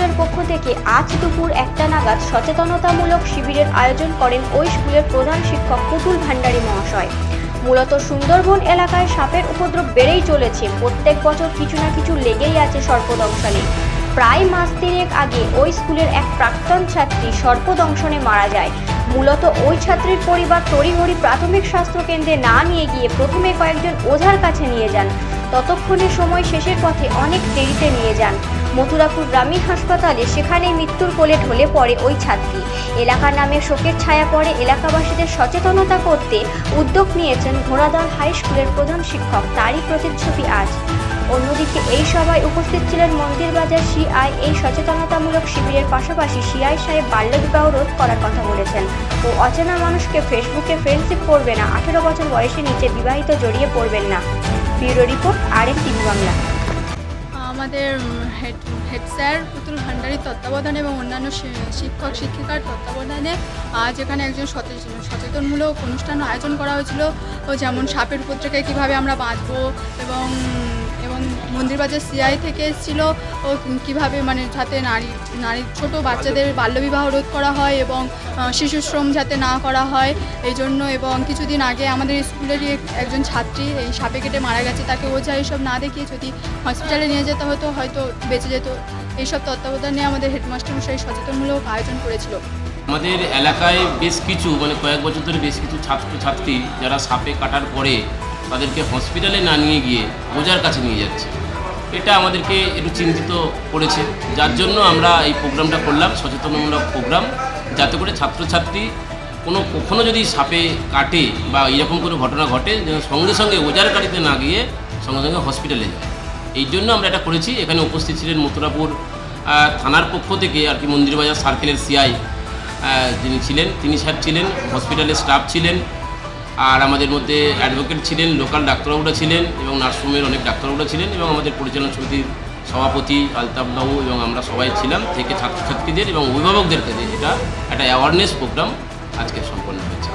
স্কুলের পক্ষ থেকে আজ দুপুর 1টা নাগাদ সচেতনতামূলক শিবিরের আয়োজন করেন ওই স্কুলের প্রধান শিক্ষক পুতুল ভান্ডারী মহাশয়। মূলত সুন্দরবন এলাকায় সাপের উপদ্রব বেড়েই চলেছে। প্রত্যেক বছর কিছু না কিছু লেগেই আছে সর্পদংশনে। প্রায় মাস 3 আগে ওই স্কুলের এক প্রাক্তন ছাত্রী সর্পদংশনে মারা যায়। মূলত ওই ছাত্রীর পরিবার তড়িঘড়ি প্রাথমিক স্বাস্থ্য কেন্দ্রে না নিয়ে গিয়ে প্রথমে কয়েকজন ওঝার কাছে নিয়ে যান। ততক্ষণে সময় শেষের পথে অনেক দেরিতে নিয়ে যান মথুরাপুর গ্রামীণ হাসপাতালে। সেখানেই মৃত্যুর কোলে ঢলে পড়ে ওই ছাত্রী। এলাকার নামে শোকের ছায়া পড়ে। এলাকাবাসীদের সচেতনতা করতে উদ্যোগ নিয়েছেন ঘোড়াদল হাই স্কুলের প্রধান শিক্ষক। তারই প্রতিচ্ছবি আজ। অন্যদিকে এই সভায় উপস্থিত ছিলেন মন্দিরবাজার সিআই। এই সচেতনতামূলক শিবিরের পাশাপাশি সিআই সাহেব বাল্যবিবাহ রোধ করার কথা বলেছেন ও অচেনা মানুষকে ফেসবুকে ফ্রেন্ডশিপ করবে না, 18 বছর বয়সের নিচে বিবাহিত জড়িয়ে পড়বেন না। Bureau report RM TV Bangla. আমাদের হেড স্যার পুতুল ভান্ডারীর তত্ত্বাবধানে এবং অন্যান্য শিক্ষক শিক্ষিকার তত্ত্বাবধানে আজ এখানে একজন সচেতনমূলক অনুষ্ঠান আয়োজন করা হয়েছিল। ও যেমন সাপের উপদ্রবে কীভাবে আমরা বাঁচবো এবং মন্দিরবাজার সিআই থেকে এসেছিল ও কীভাবে মানে যাতে নারী ছোট বাচ্চাদের বাল্যবিবাহ রোধ করা হয় এবং শিশু শ্রম যাতে না করা হয় এই জন্য। এবং কিছুদিন আগে আমাদের স্কুলেরই একজন ছাত্রী এই সাপে কেটে মারা গেছে। তাকে ওঝা এইসব না দেখিয়ে যদি হসপিটালে নিয়ে যেতে হতো হয়তো বেঁচে যেত। এইসব তত্ত্বাবধানে আমাদের হেডমাস্টার মশাই সচেতনমূলক আয়োজন করেছিল। আমাদের এলাকায় বেশ কিছু কয়েক বছর ধরে বেশ কিছু ছাত্রছাত্রী যারা সাপে কাটার পরে তাদেরকে হসপিটালে না নিয়ে গিয়ে ওঝার কাছে নিয়ে যাচ্ছে। এটা আমাদেরকে একটু চিন্তিত করেছে, যার জন্য আমরা এই প্রোগ্রামটা করলাম, সচেতনমূলক প্রোগ্রাম, যাতে করে ছাত্রছাত্রী কখনো যদি সাপে কাটে বা এরকম কোনো ঘটনা ঘটে যেন সঙ্গে সঙ্গে ওঝার গাড়িতে না গিয়ে সঙ্গে সঙ্গে হসপিটালে যায়। এই জন্য আমরা এটা করেছি। এখানে উপস্থিত ছিলেন মথুরাপুর থানার পক্ষ থেকে মন্দিরবাজার সার্কেলের সিআই যিনি ছিলেন তিনি স্যার ছিলেন, হসপিটালের স্টাফ ছিলেন, আর আমাদের মধ্যে অ্যাডভোকেট ছিলেন, লোকাল ডাক্তারবাবুরা ছিলেন এবং নার্সিংহোমের অনেক ডাক্তারবাবুরা ছিলেন এবং আমাদের পরিচালনা সমিতির সভাপতি আলতাফবাবু এবং আমরা সবাই ছিলাম থেকে ছাত্রছাত্রীদের এবং অভিভাবকদেরকে এটা একটা অ্যাওয়ারনেস প্রোগ্রাম আজকে সম্পন্ন হয়েছে।